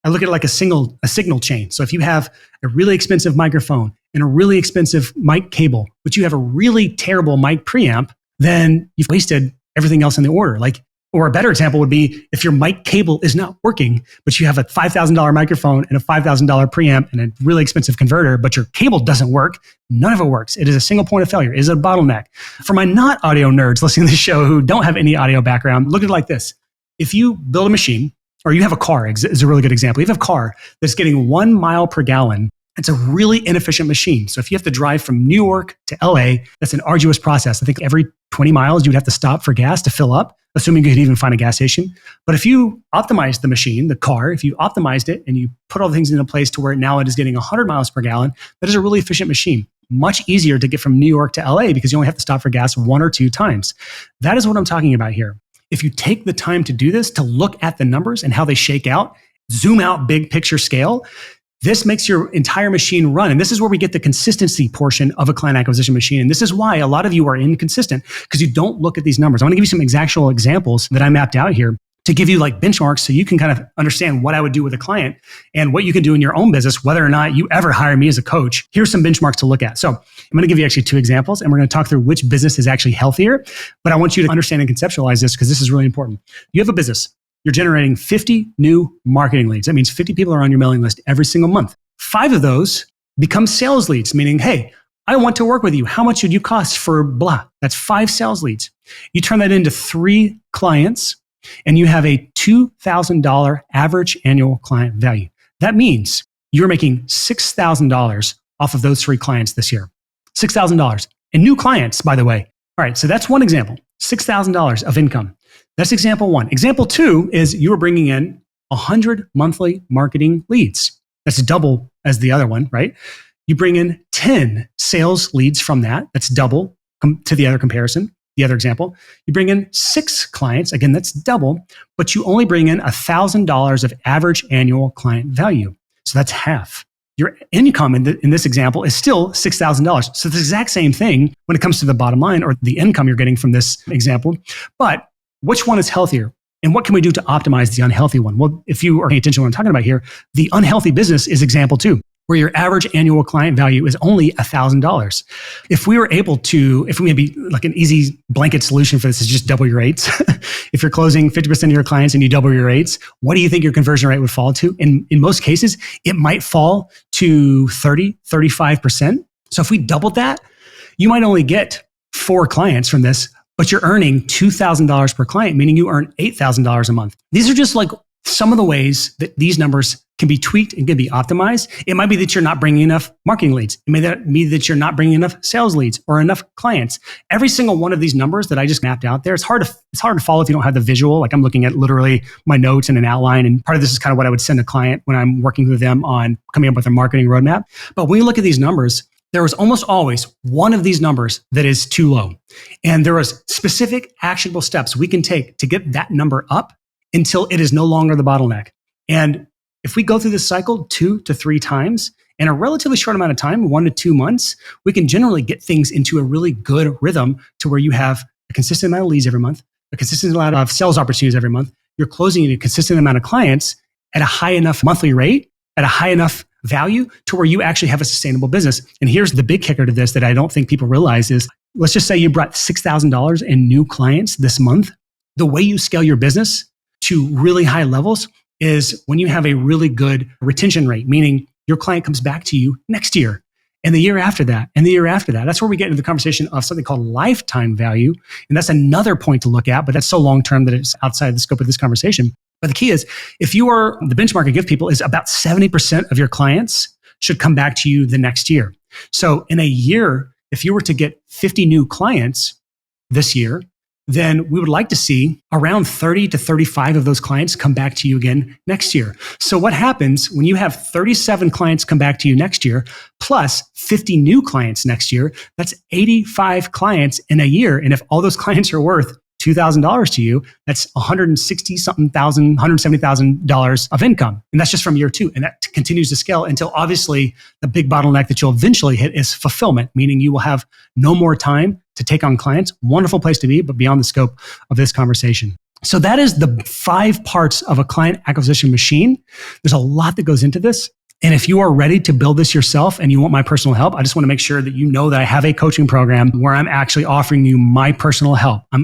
I look at it like a signal chain. So if you have a really expensive microphone and a really expensive mic cable, but you have a really terrible mic preamp, then you've wasted everything else in the order. Like Or a better example would be if your mic cable is not working, but you have a $5,000 microphone and a $5,000 preamp and a really expensive converter, but your cable doesn't work. None of it works. It is a single point of failure. It is a bottleneck. For my not audio nerds listening to the show who don't have any audio background, look at it like this. If you build a machine, or you have a car, is a really good example. You have a car that's getting 1 mile per gallon. It's a really inefficient machine. So if you have to drive from New York to LA, that's an arduous process. I think every 20 miles, you would have to stop for gas to fill up, assuming you could even find a gas station. But if you optimize the machine, the car, if you optimized it and you put all the things into place to where now it is getting 100 miles per gallon, that is a really efficient machine. Much easier to get from New York to LA because you only have to stop for gas 1 or 2 times. That is what I'm talking about here. If you take the time to do this, to look at the numbers and how they shake out, zoom out big picture scale, this makes your entire machine run. And this is where we get the consistency portion of a client acquisition machine. And this is why a lot of you are inconsistent because you don't look at these numbers. I want to give you some actual examples that I mapped out here to give you like benchmarks so you can kind of understand what I would do with a client and what you can do in your own business, whether or not you ever hire me as a coach. Here's some benchmarks to look at. So I'm going to give you actually 2 examples and we're going to talk through which business is actually healthier. But I want you to understand and conceptualize this because this is really important. You have a business. You're generating 50 new marketing leads. That means 50 people are on your mailing list every single month. 5 of those become sales leads, meaning, hey, I want to work with you. How much would you cost for blah? That's 5 sales leads. You turn that into 3 clients and you have a $2,000 average annual client value. That means you're making $6,000 off of those 3 clients this year. $6,000. And new clients, by the way. All right, so that's one example. $6,000 of income. That's example 1. Example 2 is you are bringing in 100 monthly marketing leads. That's double as the other one, right? You bring in 10 sales leads from that. That's double to the other comparison, the other example. You bring in 6 clients. Again, that's double, but you only bring in $1,000 of average annual client value. So that's half. Your income in this example is still $6,000. So it's the exact same thing when it comes to the bottom line or the income you're getting from this example. But which one is healthier? And what can we do to optimize the unhealthy one? Well, if you are paying attention to what I'm talking about here, the unhealthy business is example 2, where your average annual client value is only $1,000. If we maybe like an easy blanket solution for this is just double your rates. If you're closing 50% of your clients and you double your rates, what do you think your conversion rate would fall to? And in most cases, it might fall to 30, 35%. So if we doubled that, you might only get 4 clients from this, but you're earning $2,000 per client, meaning you earn $8,000 a month. These are just like some of the ways that these numbers can be tweaked and can be optimized. It might be that you're not bringing enough marketing leads. It may be that you're not bringing enough sales leads or enough clients. Every single one of these numbers that I just mapped out there, it's hard to follow if you don't have the visual. Like I'm looking at literally my notes and an outline. And part of this is kind of what I would send a client when I'm working with them on coming up with a marketing roadmap. But when you look at these numbers, there was almost always one of these numbers that is too low. And there was specific actionable steps we can take to get that number up until it is no longer the bottleneck. And if we go through this cycle 2 to 3 times in a relatively short amount of time, 1 to 2 months, we can generally get things into a really good rhythm to where you have a consistent amount of leads every month, a consistent amount of sales opportunities every month. You're closing a consistent amount of clients at a high enough monthly rate, at a high enough value to where you actually have a sustainable business. And here's the big kicker to this that I don't think people realize is, let's just say you brought $6,000 in new clients this month. The way you scale your business to really high levels is when you have a really good retention rate, meaning your client comes back to you next year and the year after that and the year after that. That's where we get into the conversation of something called lifetime value. And that's another point to look at, but that's so long-term that it's outside the scope of this conversation. But the key is, if you are, the benchmark I give people is about 70% of your clients should come back to you the next year. So in a year, if you were to get 50 new clients this year, then we would like to see around 30 to 35 of those clients come back to you again next year. So what happens when you have 37 clients come back to you next year, plus 50 new clients next year? That's 85 clients in a year. And if all those clients are worth $2,000 to you, that's $170,000 of income. And that's just from year 2. And that continues to scale until obviously the big bottleneck that you'll eventually hit is fulfillment, meaning you will have no more time to take on clients. Wonderful place to be, but beyond the scope of this conversation. So that is the 5 parts of a client acquisition machine. There's a lot that goes into this. And if you are ready to build this yourself and you want my personal help, I just want to make sure that you know that I have a coaching program where I'm actually offering you my personal help. I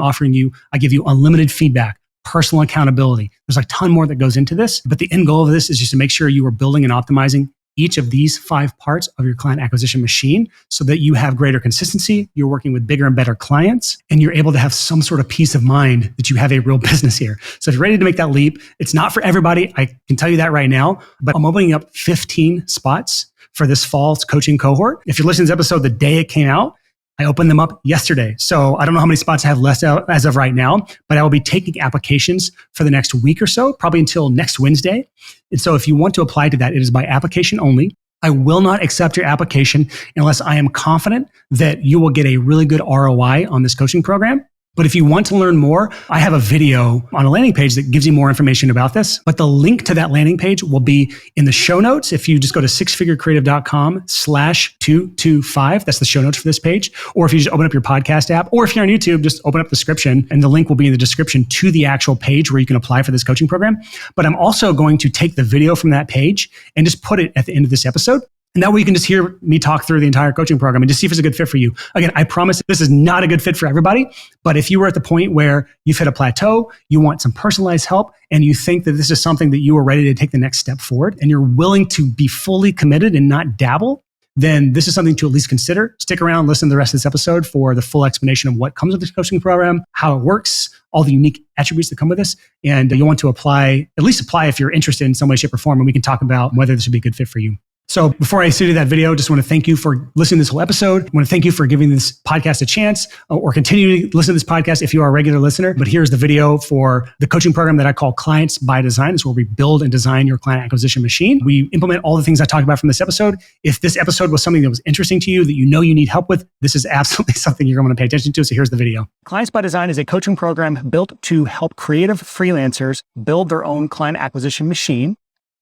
give you unlimited feedback, personal accountability. There's a ton more that goes into this, but the end goal of this is just to make sure you are building and optimizing each of these 5 parts of your client acquisition machine so that you have greater consistency, you're working with bigger and better clients, and you're able to have some sort of peace of mind that you have a real business here. So if you're ready to make that leap, it's not for everybody. I can tell you that right now, but I'm opening up 15 spots for this fall's coaching cohort. If you're listening to this episode the day it came out, I opened them up yesterday. So I don't know how many spots I have left out as of right now, but I will be taking applications for the next week or so, probably until next Wednesday. And so if you want to apply to that, it is by application only. I will not accept your application unless I am confident that you will get a really good ROI on this coaching program. But if you want to learn more, I have a video on a landing page that gives you more information about this. But the link to that landing page will be in the show notes. If you just go to sixfigurecreative.com/225, that's the show notes for this page. Or if you just open up your podcast app, or if you're on YouTube, just open up the description and the link will be in the description to the actual page where you can apply for this coaching program. But I'm also going to take the video from that page and just put it at the end of this episode. And that way you can just hear me talk through the entire coaching program and just see if it's a good fit for you. Again, I promise this is not a good fit for everybody, but if you were at the point where you've hit a plateau, you want some personalized help, and you think that this is something that you are ready to take the next step forward, and you're willing to be fully committed and not dabble, then this is something to at least consider. Stick around, listen to the rest of this episode for the full explanation of what comes with this coaching program, how it works, all the unique attributes that come with this. And you'll want to apply, at least apply if you're interested in some way, shape, or form, and we can talk about whether this would be a good fit for you. So before I see that video, just want to thank you for listening to this whole episode. I want to thank you for giving this podcast a chance or continue to listen to this podcast if you are a regular listener. But here's the video for the coaching program that I call Clients by Design. It's where we build and design your client acquisition machine. We implement all the things I talked about from this episode. If this episode was something that was interesting to you, that you know you need help with, this is absolutely something you're going to pay attention to. So here's the video. Clients by Design is a coaching program built to help creative freelancers build their own client acquisition machine,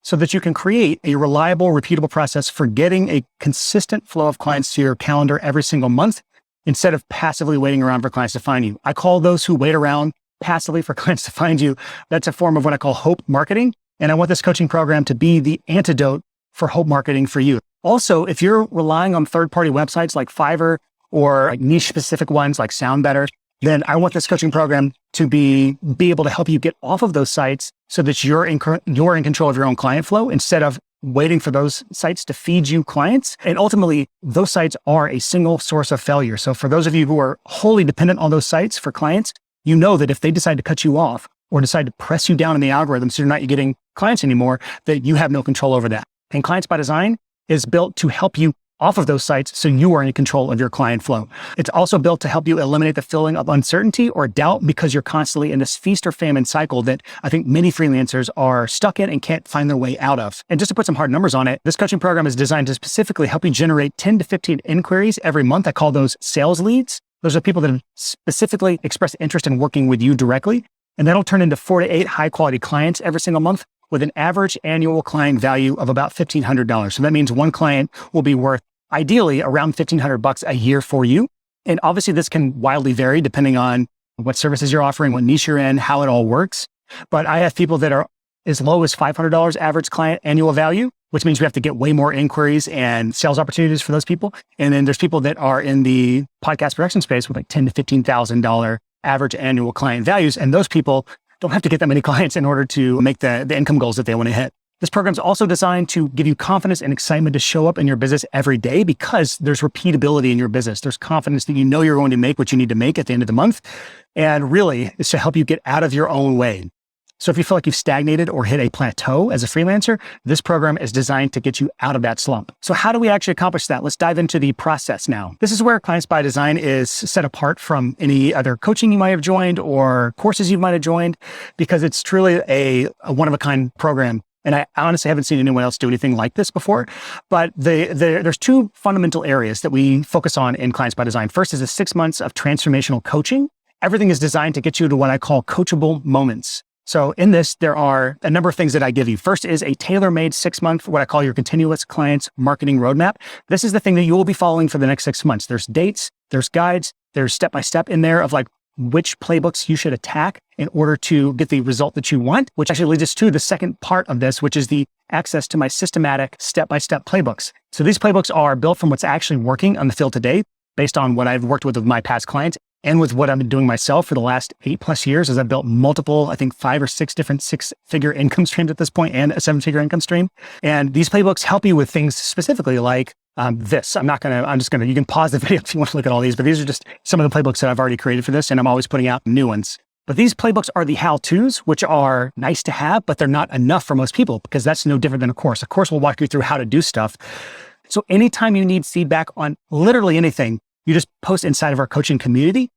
so that you can create a reliable, repeatable process for getting a consistent flow of clients to your calendar every single month instead of passively waiting around for clients to find you. I call those who wait around passively for clients to find you. That's a form of what I call hope marketing. And I want this coaching program to be the antidote for hope marketing for you. Also, if you're relying on third-party websites like Fiverr or like niche-specific ones like SoundBetter, then I want this coaching program to be able to help you get off of those sites so that you're in control of your own client flow instead of waiting for those sites to feed you clients. And ultimately, those sites are a single source of failure. So for those of you who are wholly dependent on those sites for clients, you know that if they decide to cut you off or decide to press you down in the algorithm so you're not getting clients anymore, that you have no control over that. And Clients by Design is built to help you off of those sites so you are in control of your client flow. It's also built to help you eliminate the feeling of uncertainty or doubt because you're constantly in this feast or famine cycle that I think many freelancers are stuck in and can't find their way out of. And just to put some hard numbers on it, this coaching program is designed to specifically help you generate 10 to 15 inquiries every month. I call those sales leads. Those are people that have specifically expressed interest in working with you directly. And that'll turn into 4 to 8 high quality clients every single month with an average annual client value of about $1,500. So that means one client will be worth ideally around $1,500 a year for you. And obviously this can wildly vary depending on what services you're offering, what niche you're in, how it all works. But I have people that are as low as $500 average client annual value, which means we have to get way more inquiries and sales opportunities for those people. And then there's people that are in the podcast production space with like $10,000 to $15,000 average annual client values. And those people don't have to get that many clients in order to make the income goals that they want to hit. This program is also designed to give you confidence and excitement to show up in your business every day because there's repeatability in your business. There's confidence that you know you're going to make what you need to make at the end of the month. And really, it's to help you get out of your own way. So if you feel like you've stagnated or hit a plateau as a freelancer, this program is designed to get you out of that slump. So how do we actually accomplish that? Let's dive into the process now. This is where Clients by Design is set apart from any other coaching you might have joined or courses you might have joined, because it's truly a one-of-a-kind program. And I honestly haven't seen anyone else do anything like this before. But there's 2 fundamental areas that we focus on in Clients by Design. First is the 6 months of transformational coaching. Everything is designed to get you to what I call coachable moments. So in this, there are a number of things that I give you. First is a tailor-made 6-month, what I call your continuous clients marketing roadmap. This is the thing that you will be following for the next 6 months. There's dates, there's guides, there's step-by-step in there of like which playbooks you should attack in order to get the result that you want, which actually leads us to the second part of this, which is the access to my systematic step-by-step playbooks. So these playbooks are built from what's actually working on the field today based on what I've worked with my past clients. and with what I've been doing myself for the last 8+ years, as I've built multiple, I think 5 or 6 different 6-figure income streams at this point and a 7-figure income stream. And these playbooks help you with things specifically like this. You can pause the video if you want to look at all these, but these are just some of the playbooks that I've already created for this, and I'm always putting out new ones. But these playbooks are the how-tos, which are nice to have, but they're not enough for most people because that's no different than a course. A course will walk you through how to do stuff. So anytime you need feedback on literally anything, you just post inside of our coaching community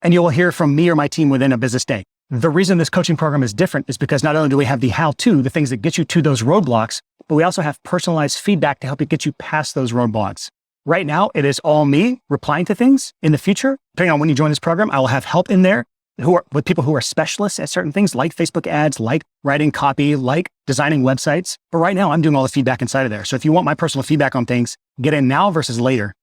and you will hear from me or my team within a business day. The reason this coaching program is different is because not only do we have the how-to, the things that get you to those roadblocks, but we also have personalized feedback to help you get you past those roadblocks. Right now, it is all me replying to things. In the future, depending on when you join this program, I will have help in there with people who are specialists at certain things like Facebook ads, like writing copy, like designing websites. But right now I'm doing all the feedback inside of there. So if you want my personal feedback on things, get in now versus later.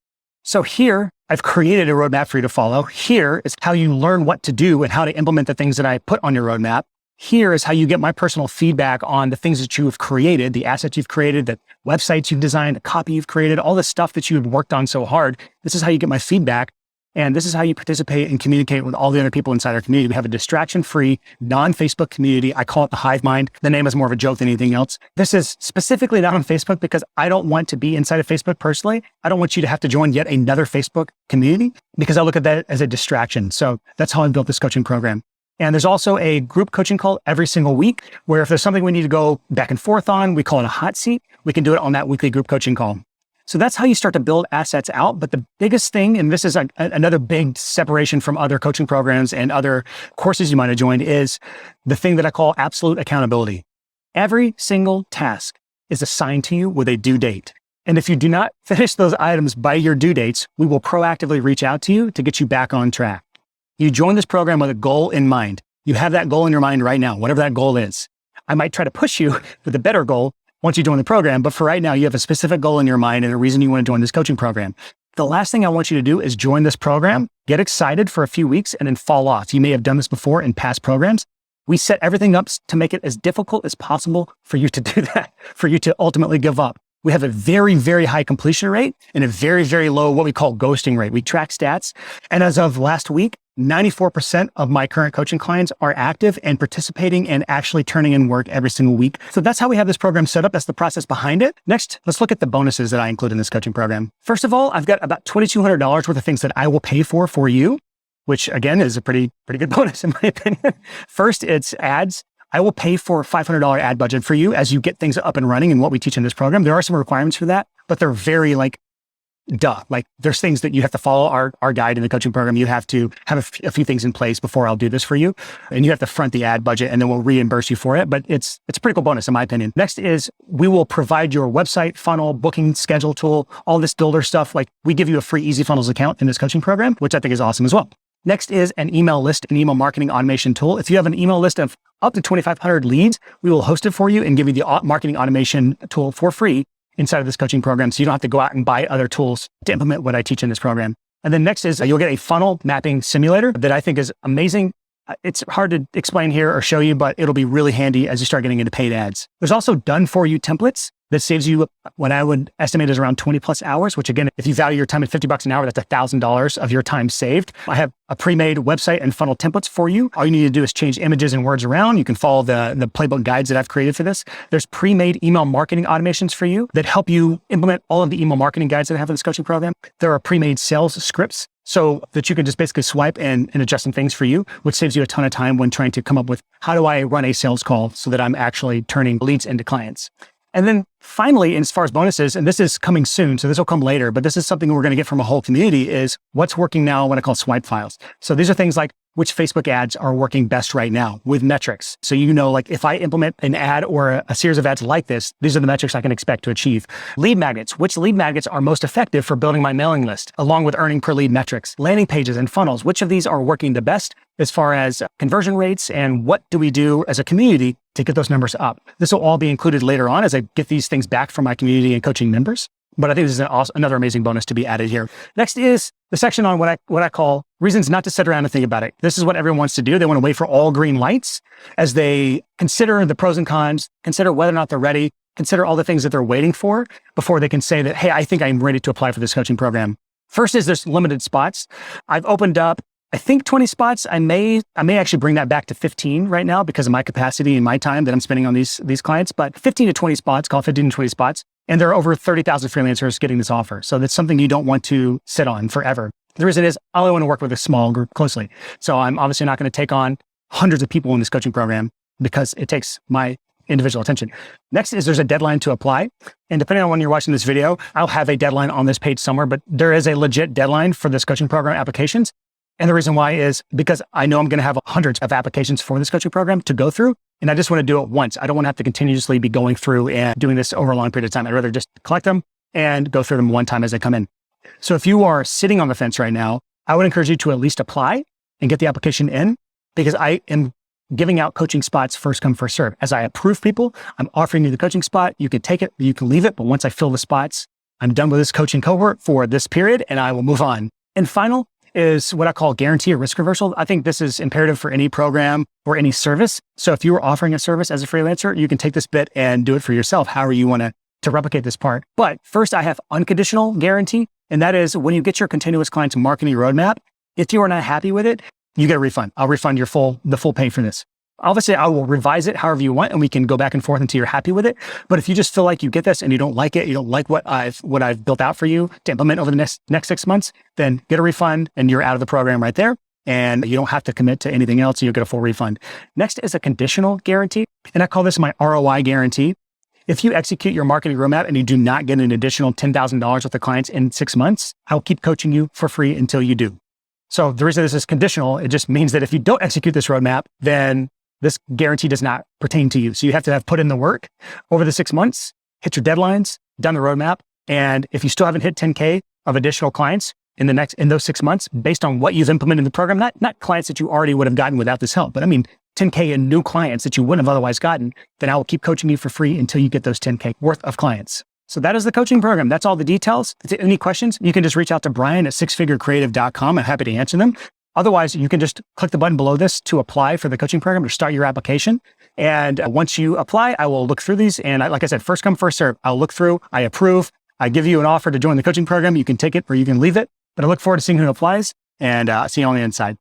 So here I've created a roadmap for you to follow. Here is how you learn what to do and how to implement the things that I put on your roadmap. Here is how you get my personal feedback on the things that you have created, the assets you've created, the websites you've designed, the copy you've created, all the stuff that you've worked on so hard. This is how you get my feedback. And this is how you participate and communicate with all the other people inside our community. We have a distraction-free, non-Facebook community. I call it the Hive Mind. The name is more of a joke than anything else. This is specifically not on Facebook because I don't want to be inside of Facebook personally. I don't want you to have to join yet another Facebook community because I look at that as a distraction. So that's how I built this coaching program. And there's also a group coaching call every single week where if there's something we need to go back and forth on, we call it a hot seat. We can do it on that weekly group coaching call. So that's how you start to build assets out. But the biggest thing, and this is another big separation from other coaching programs and other courses you might have joined, is the thing that I call absolute accountability. Every single task is assigned to you with a due date. And if you do not finish those items by your due dates, we will proactively reach out to you to get you back on track. You join this program with a goal in mind. You have that goal in your mind right now, whatever that goal is. I might try to push you with a better goal once you join the program, but for right now, you have a specific goal in your mind and a reason you want to join this coaching program. The last thing I want you to do is join this program, get excited for a few weeks, and then fall off. You may have done this before in past programs. We set everything up to make it as difficult as possible for you to do that, for you to ultimately give up. We have a very, very high completion rate and a very, very low, what we call ghosting rate. We track stats. And as of last week, 94% of my current coaching clients are active and participating and actually turning in work every single week. So that's how we have this program set up. That's the process behind it. Next, let's look at the bonuses that I include in this coaching program. First of all, I've got about $2,200 worth of things that I will pay for you, which again is a pretty good bonus in my opinion. First, it's ads. I will pay for a $500 ad budget for you as you get things up and running and what we teach in this program. There are some requirements for that, but they're very there's things that you have to follow our guide in the coaching program. You have to have a few things in place before I'll do this for you. And you have to front the ad budget and then we'll reimburse you for it. But it's a pretty cool bonus in my opinion. Next is we will provide your website, funnel, booking, schedule tool, all this builder stuff. Like we give you a free Easy Funnels account in this coaching program, which I think is awesome as well. Next is an email list, an email marketing automation tool. If you have an email list of up to 2,500 leads, we will host it for you and give you the marketing automation tool for free inside of this coaching program. So you don't have to go out and buy other tools to implement what I teach in this program. And then next is you'll get a funnel mapping simulator that I think is amazing. It's hard to explain here or show you, but it'll be really handy as you start getting into paid ads. There's also done for you templates that saves you what I would estimate is around 20+ hours, which again, if you value your time at $50 an hour, that's $1,000 of your time saved. I have a pre-made website and funnel templates for you. All you need to do is change images and words around. You can follow the playbook guides that I've created for this. There's pre-made email marketing automations for you that help you implement all of the email marketing guides that I have in this coaching program. There are pre-made sales scripts so that you can just basically swipe and adjust some things for you, which saves you a ton of time when trying to come up with how do I run a sales call so that I'm actually turning leads into clients. And then finally, as far as bonuses, and this is coming soon, so this will come later, but this is something we're going to get from a whole community is what's working now, what I call swipe files. So these are things like which Facebook ads are working best right now with metrics. So like if I implement an ad or a series of ads like this, these are the metrics I can expect to achieve. Lead magnets, which lead magnets are most effective for building my mailing list, along with earning per lead metrics. Landing pages and funnels, which of these are working the best as far as conversion rates and what do we do as a community to get those numbers up. This will all be included later on as I get these things back from my community and coaching members. But I think this is another amazing bonus to be added here. Next is the section on what I call reasons not to sit around and think about it. This is what everyone wants to do. They want to wait for all green lights as they consider the pros and cons, consider whether or not they're ready, consider all the things that they're waiting for before they can say that, hey, I think I'm ready to apply for this coaching program. First is there's limited spots. I've opened up I think 20 spots. I may actually bring that back to 15 right now because of my capacity and my time that I'm spending on these clients, but 15 to 20 spots, call it 15 to 20 spots. And there are over 30,000 freelancers getting this offer. So that's something you don't want to sit on forever. The reason is I only want to work with a small group closely. So I'm obviously not going to take on hundreds of people in this coaching program because it takes my individual attention. Next is there's a deadline to apply. And depending on when you're watching this video, I'll have a deadline on this page somewhere, but there is a legit deadline for this coaching program applications. And the reason why is because I know I'm going to have hundreds of applications for this coaching program to go through. And I just want to do it once. I don't want to have to continuously be going through and doing this over a long period of time. I'd rather just collect them and go through them one time as they come in. So if you are sitting on the fence right now, I would encourage you to at least apply and get the application in, because I am giving out coaching spots first come, first serve. As I approve people, I'm offering you the coaching spot. You can take it, you can leave it. But once I fill the spots, I'm done with this coaching cohort for this period and I will move on. And final is what I call guarantee or risk reversal. I think this is imperative for any program or any service. So if you are offering a service as a freelancer, you can take this bit and do it for yourself, however you want to replicate this part. But first, I have unconditional guarantee. And that is when you get your continuous clients marketing roadmap, if you are not happy with it, you get a refund. I'll refund the full pay for this. Obviously, I will revise it however you want, and we can go back and forth until you're happy with it. But if you just feel like you get this and you don't like it, you don't like what I've built out for you to implement over the next 6 months, then get a refund and you're out of the program right there. And you don't have to commit to anything else. You'll get a full refund. Next is a conditional guarantee. And I call this my ROI guarantee. If you execute your marketing roadmap and you do not get an additional $10,000 with the clients in 6 months, I'll keep coaching you for free until you do. So the reason this is conditional, it just means that if you don't execute this roadmap, then this guarantee does not pertain to you. So you have to have put in the work over the 6 months, hit your deadlines, done the roadmap. And if you still haven't hit 10K of additional clients in those 6 months, based on what you've implemented in the program, not clients that you already would have gotten without this help, but I mean, 10K in new clients that you wouldn't have otherwise gotten, then I will keep coaching you for free until you get those 10K worth of clients. So that is the coaching program. That's all the details. If any questions, you can just reach out to Brian at sixfigurecreative.com. I'm happy to answer them. Otherwise, you can just click the button below this to apply for the coaching program or start your application. And once you apply, I will look through these. And like I said, first come, first serve. I'll look through, I approve, I give you an offer to join the coaching program. You can take it or you can leave it. But I look forward to seeing who applies and see you on the inside.